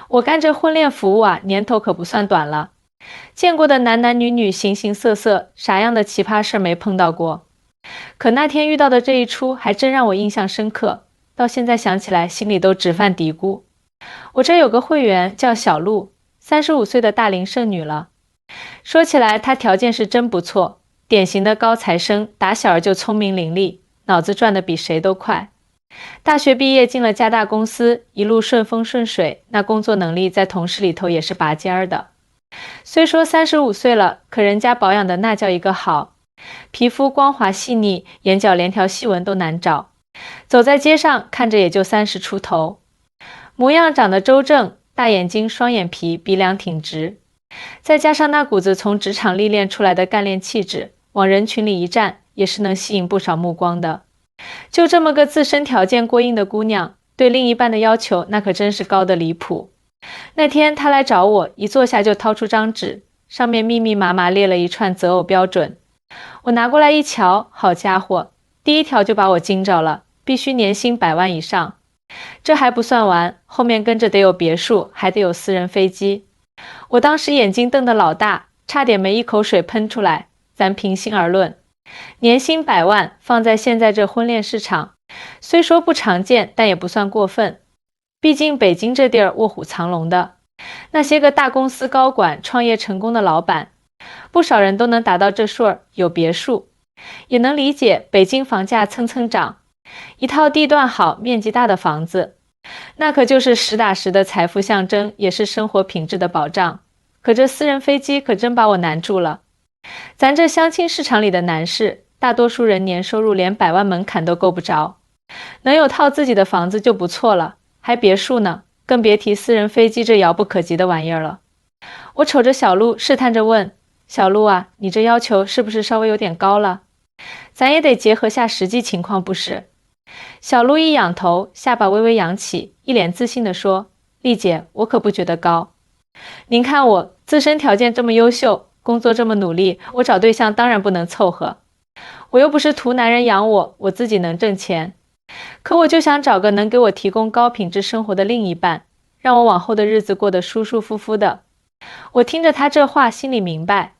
我干这婚恋服务啊，年头可不算短了，见过的男男女女形形色色，啥样的奇葩事没碰到过。可那天遇到的这一出还真让我印象深刻，到现在想起来心里都直犯嘀咕。我这有个会员叫小鹿，35岁的大龄剩女了。说起来她条件是真不错，典型的高材生，打小就聪明伶俐，脑子转得比谁都快。大学毕业进了家大公司，一路顺风顺水，那工作能力在同事里头也是拔尖儿的。虽说35岁了，可人家保养的那叫一个好，皮肤光滑细腻，眼角连条细纹都难找，走在街上看着也就30出头，模样长得周正，大眼睛双眼皮，鼻梁挺直，再加上那股子从职场历练出来的干练气质，往人群里一站也是能吸引不少目光的。就这么个自身条件过硬的姑娘，对另一半的要求那可真是高得离谱。那天她来找我，一坐下就掏出张纸，上面密密麻麻列了一串择偶标准。我拿过来一瞧，好家伙，第一条就把我惊着了，必须年薪100万以上。这还不算完，后面跟着得有别墅，还得有私人飞机。我当时眼睛瞪得老大，差点没一口水喷出来。咱平心而论，年薪100万放在现在这婚恋市场，虽说不常见，但也不算过分。毕竟北京这地儿卧虎藏龙的，那些个大公司高管、创业成功的老板，不少人都能达到这数儿，有别墅。也能理解北京房价蹭蹭涨，一套地段好、面积大的房子，那可就是实打实的财富象征，也是生活品质的保障。可这私人飞机可真把我难住了。咱这相亲市场里的男士，大多数人年收入连100万门槛都够不着，能有套自己的房子就不错了，还别墅呢，更别提私人飞机这遥不可及的玩意儿了。我瞅着小鹿，试探着问：小鹿啊，你这要求是不是稍微有点高了？咱也得结合下实际情况不是？小鹿一仰头，下巴微微扬起，一脸自信地说：丽姐，我可不觉得高。您看我自身条件这么优秀，工作这么努力，我找对象当然不能凑合。我又不是图男人养我，我自己能挣钱。可我就想找个能给我提供高品质生活的另一半，让我往后的日子过得舒舒服服的。我听着他这话，心里明白，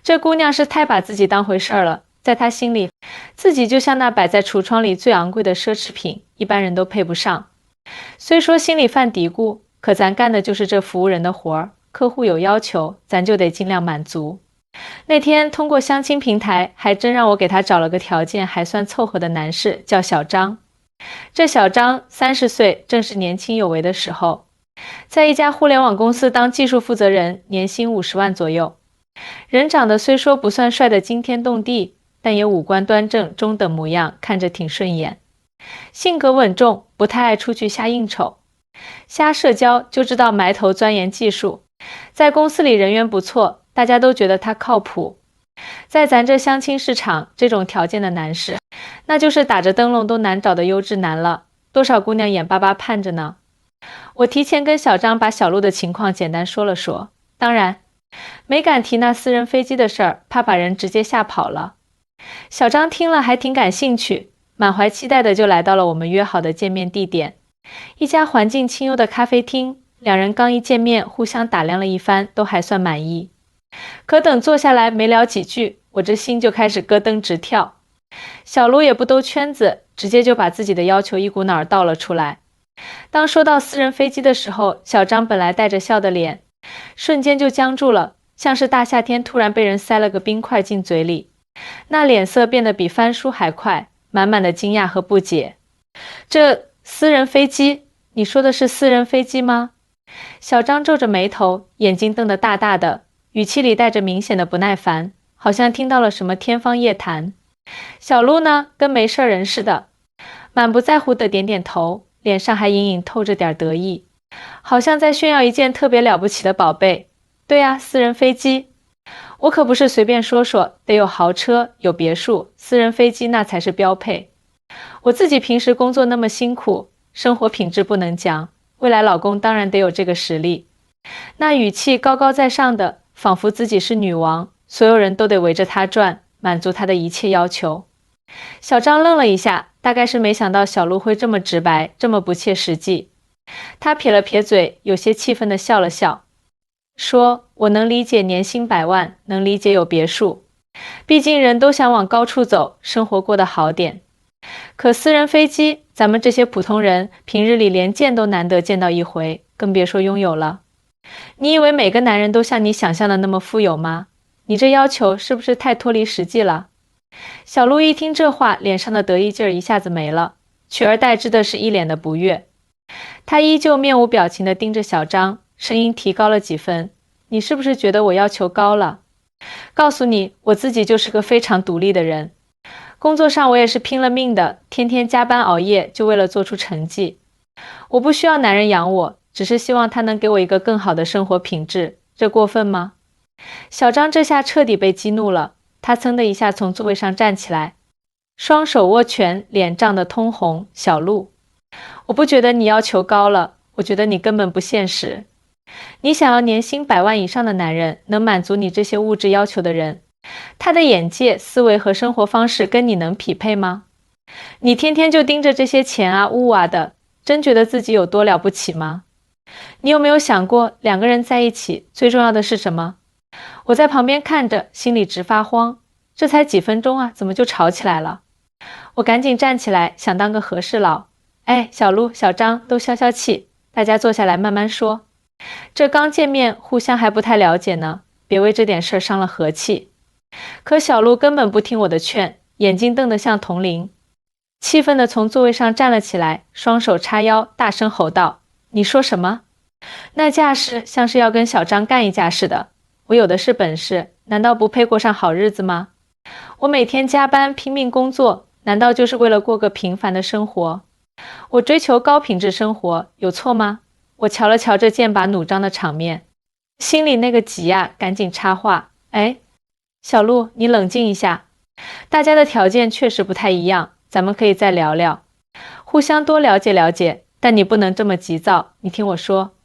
这姑娘是太把自己当回事儿了，在她心里，自己就像那摆在橱窗里最昂贵的奢侈品，一般人都配不上。虽说心里犯嘀咕，可咱干的就是这服务人的活儿，客户有要求，咱就得尽量满足。那天通过相亲平台，还真让我给他找了个条件还算凑合的男士，叫小张。这小张30岁，正是年轻有为的时候，在一家互联网公司当技术负责人，年薪50万左右。人长得虽说不算帅得惊天动地，但也五官端正，中等模样，看着挺顺眼。性格稳重，不太爱出去瞎应酬，瞎社交就知道埋头钻研技术，在公司里人缘不错，大家都觉得他靠谱。在咱这相亲市场，这种条件的男士，那就是打着灯笼都难找的优质男了，多少姑娘眼巴巴盼着呢。我提前跟小张把小鹿的情况简单说了说，当然没敢提那私人飞机的事儿，怕把人直接吓跑了。小张听了还挺感兴趣，满怀期待的就来到了我们约好的见面地点，一家环境清幽的咖啡厅。两人刚一见面，互相打量了一番，都还算满意。可等坐下来没聊几句，我这心就开始咯噔直跳。小卢也不兜圈子，直接就把自己的要求一股脑儿倒了出来。当说到私人飞机的时候，小张本来带着笑的脸瞬间就僵住了，像是大夏天突然被人塞了个冰块进嘴里，那脸色变得比翻书还快，满满的惊讶和不解。这私人飞机，你说的是私人飞机吗？小张皱着眉头，眼睛瞪得大大的，语气里带着明显的不耐烦，好像听到了什么天方夜谭。小鹿呢，跟没事人似的，满不在乎的点点头，脸上还隐隐透着点得意，好像在炫耀一件特别了不起的宝贝。对啊，私人飞机，我可不是随便说说，得有豪车，有别墅，私人飞机那才是标配。我自己平时工作那么辛苦，生活品质不能讲，未来老公当然得有这个实力。那语气高高在上的，仿佛自己是女王，所有人都得围着她转，满足她的一切要求。小张愣了一下，大概是没想到小鹿会这么直白，这么不切实际。他撇了撇嘴，有些气愤地笑了笑，说：我能理解年薪100万，能理解有别墅，毕竟人都想往高处走，生活过得好点。可私人飞机，咱们这些普通人平日里连见都难得见到一回，更别说拥有了。你以为每个男人都像你想象的那么富有吗？你这要求是不是太脱离实际了？小鹿一听这话，脸上的得意劲儿一下子没了，取而代之的是一脸的不悦。他依旧面无表情地盯着小张，声音提高了几分：你是不是觉得我要求高了？告诉你，我自己就是个非常独立的人，工作上我也是拼了命的，天天加班熬夜，就为了做出成绩。我不需要男人养我，只是希望他能给我一个更好的生活品质，这过分吗？小张这下彻底被激怒了，他噌的一下从座位上站起来，双手握拳，脸涨得通红。小鹿，我不觉得你要求高了，我觉得你根本不现实。你想要年薪100万以上的男人，能满足你这些物质要求的人，他的眼界、思维和生活方式跟你能匹配吗？你天天就盯着这些钱啊、物啊的，真觉得自己有多了不起吗？你有没有想过，两个人在一起最重要的是什么？我在旁边看着，心里直发慌。这才几分钟啊，怎么就吵起来了？我赶紧站起来，想当个和事佬。哎，小鹿、小张都消消气，大家坐下来慢慢说。这刚见面，互相还不太了解呢，别为这点事儿伤了和气。可小鹿根本不听我的劝，眼睛瞪得像铜铃，气愤地从座位上站了起来，双手叉腰，大声吼道：你说什么？那架势像是要跟小张干一架似的。我有的是本事，难道不配过上好日子吗？我每天加班拼命工作，难道就是为了过个平凡的生活？我追求高品质生活，有错吗？我瞧了瞧这剑拔弩张的场面，心里那个急啊，赶紧插话：哎，小鹿，你冷静一下，大家的条件确实不太一样，咱们可以再聊聊，互相多了解了解，但你不能这么急躁，你听我说。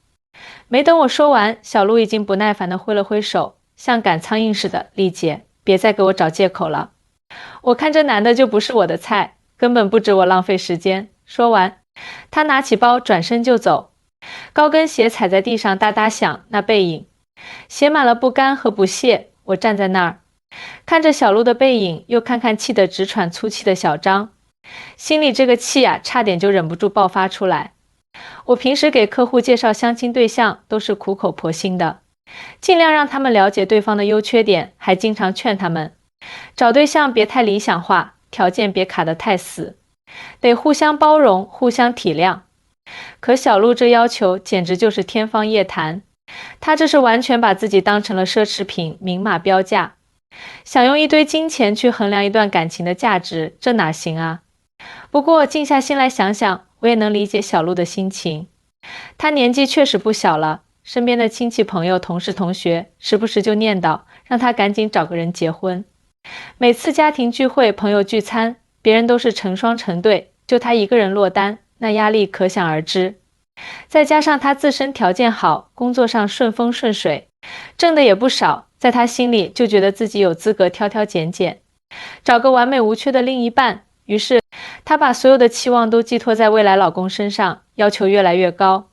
没等我说完，小鹿已经不耐烦地挥了挥手，像赶苍蝇似的：丽姐，别再给我找借口了，我看这男的就不是我的菜，根本不值我浪费时间。说完，他拿起包转身就走，高跟鞋踩在地上哒哒响，那背影写满了不甘和不屑。我站在那儿，看着小鹿的背影，又看看气得直喘粗气的小张，心里这个气啊，差点就忍不住爆发出来。我平时给客户介绍相亲对象都是苦口婆心的，尽量让他们了解对方的优缺点，还经常劝他们找对象别太理想化，条件别卡得太死，得互相包容，互相体谅。可小鹿这要求简直就是天方夜谭，他这是完全把自己当成了奢侈品，明码标价，想用一堆金钱去衡量一段感情的价值，这哪行啊？不过静下心来想想，我也能理解小鹿的心情。他年纪确实不小了，身边的亲戚朋友、同事同学时不时就念叨让他赶紧找个人结婚。每次家庭聚会、朋友聚餐，别人都是成双成对，就他一个人落单，那压力可想而知。再加上他自身条件好，工作上顺风顺水，挣的也不少，在他心里就觉得自己有资格挑挑拣拣，找个完美无缺的另一半。于是她把所有的期望都寄托在未来老公身上，要求越来越高，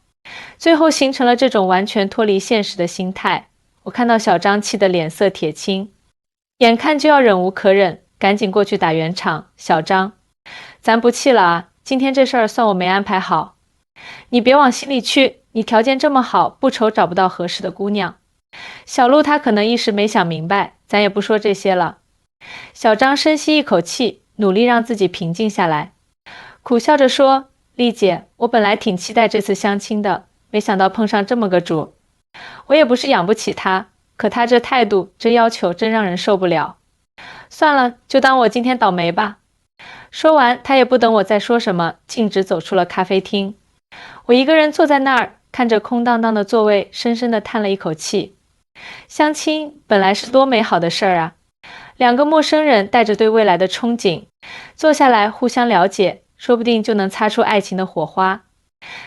最后形成了这种完全脱离现实的心态。我看到小张气得脸色铁青，眼看就要忍无可忍，赶紧过去打圆场：小张，咱不气了啊，今天这事儿算我没安排好，你别往心里去，你条件这么好，不愁找不到合适的姑娘。小鹿他可能一时没想明白，咱也不说这些了。小张深吸一口气，努力让自己平静下来，苦笑着说：丽姐，我本来挺期待这次相亲的，没想到碰上这么个主。我也不是养不起他，可他这态度，这要求真让人受不了。算了，就当我今天倒霉吧。说完，他也不等我再说什么，径直走出了咖啡厅。我一个人坐在那儿，看着空荡荡的座位，深深地叹了一口气。相亲本来是多美好的事儿啊，两个陌生人带着对未来的憧憬，坐下来互相了解，说不定就能擦出爱情的火花，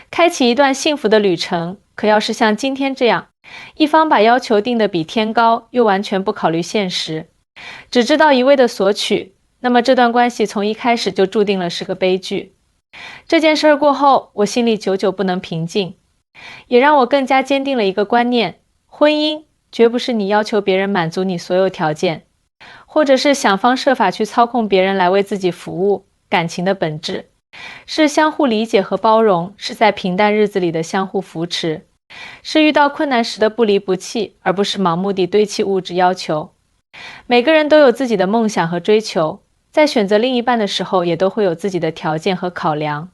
开启一段幸福的旅程。可要是像今天这样，一方把要求定得比天高，又完全不考虑现实，只知道一味的索取，那么这段关系从一开始就注定了是个悲剧。这件事过后，我心里久久不能平静，也让我更加坚定了一个观念：婚姻绝不是你要求别人满足你所有条件，或者是想方设法去操控别人来为自己服务。感情的本质是相互理解和包容，是在平淡日子里的相互扶持，是遇到困难时的不离不弃，而不是盲目地堆砌物质要求。每个人都有自己的梦想和追求，在选择另一半的时候也都会有自己的条件和考量，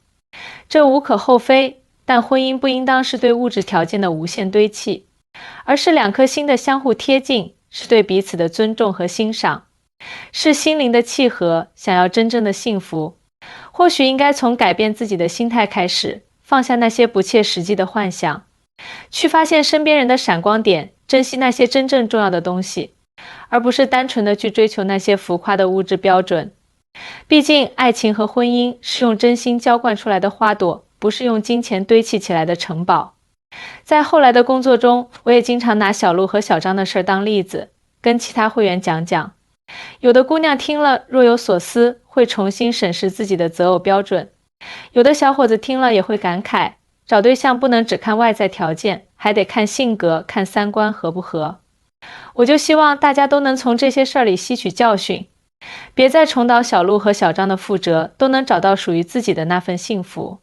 这无可厚非，但婚姻不应当是对物质条件的无限堆砌，而是两颗心的相互贴近，是对彼此的尊重和欣赏，是心灵的契合。想要真正的幸福，或许应该从改变自己的心态开始，放下那些不切实际的幻想，去发现身边人的闪光点，珍惜那些真正重要的东西，而不是单纯的去追求那些浮夸的物质标准。毕竟爱情和婚姻是用真心浇灌出来的花朵，不是用金钱堆砌起来的城堡。在后来的工作中，我也经常拿小鹿和小张的事当例子，跟其他会员讲讲。有的姑娘听了若有所思，会重新审视自己的择偶标准；有的小伙子听了也会感慨，找对象不能只看外在条件，还得看性格，看三观合不合。我就希望大家都能从这些事儿里吸取教训，别再重蹈小鹿和小张的覆辙，都能找到属于自己的那份幸福。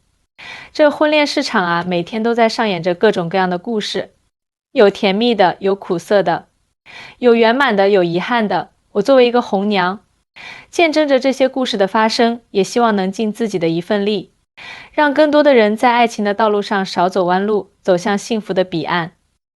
这婚恋市场啊，每天都在上演着各种各样的故事，有甜蜜的，有苦涩的，有圆满的，有遗憾的。我作为一个红娘，见证着这些故事的发生，也希望能尽自己的一份力，让更多的人在爱情的道路上少走弯路，走向幸福的彼岸。